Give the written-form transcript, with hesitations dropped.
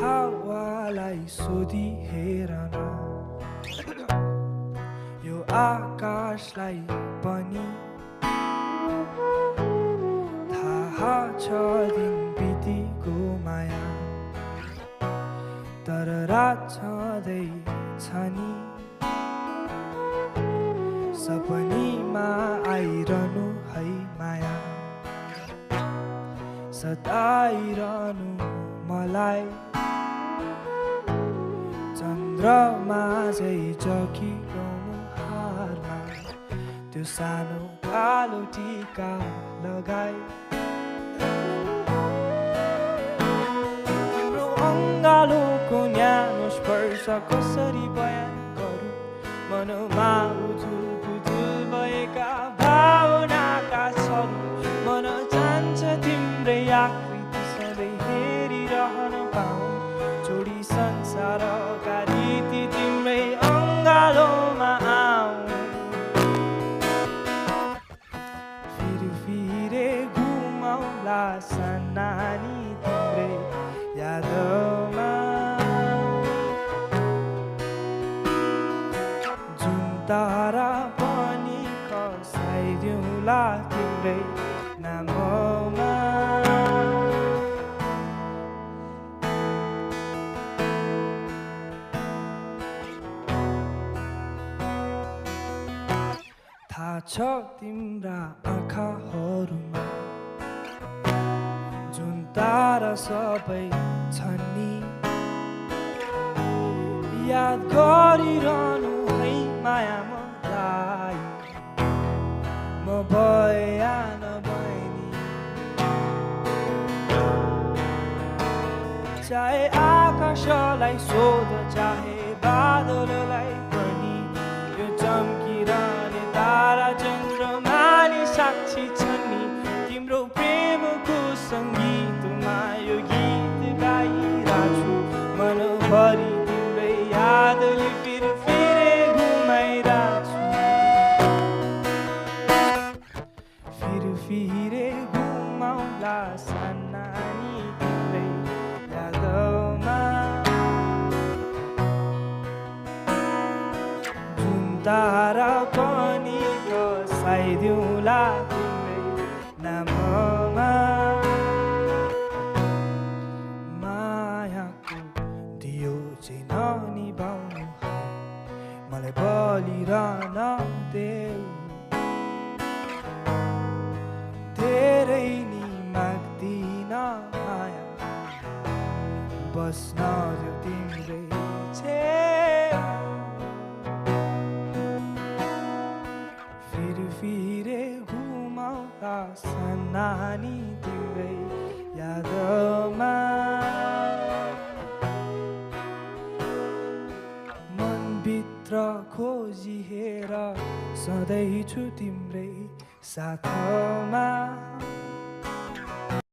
हावालाई सोधी हेर न यो आकाशलाई पनि थाहा छ दिन बितेको माया तर रात छँदैछ नि सपनीमा आइरहनु है माया सताइरहनु मलाई चन्द्रमा चाहिँ जगिलो मुहारमा त्यो सानो कालो टीका लगाई तिम्रो अङ्गालोको न्यानो स्पर्श कसरी बयान गरौँ मनमा उजुल पुजुल भएका भावनाका छलु मन चाहन्छ तिम्रै आकृति सधैँ हेरिरहन पाऊँ छोडी संसारका रीति तिम्रै अङ्गालोमा आऊँ फिरे घुमाउला सन्नानी तिम्रै यादमा जुन तारा पनि खसाइदिउँला तिम्रै नाममा थाहा छ तिम्रा आँखाहरूमा जुन तारा सबै छन् नि याद गरिरहनु है माया मलाई म भए या नभए नि चाहे आकाशलाई सोध चाहे बादललाई पनि यो चम्किरहने तारा चन्द्रमाले साक्षी छन् नि तिम्रो प्रेमको सङ्गीतमा यो गीत गाइरहेछु मनभरि तिम्रै यादले फिरे घुमाइरहेछु फिरे घुमाउला सन्नानी तिम्रै यादमा जुन तारा पनि खसाइदिउँला तिम्रै नाममा मायाको दियो चाहिँ ननिभाउनु है मलाई बलिरहन देऊ धेरै नि माग्दिन माया बस्न देऊ तिम्रै फिरे घुमाउला सन्नानी तिम्रै यादमा मनभित्र खोजी हेर सधैँ छु तिम्रै साथमा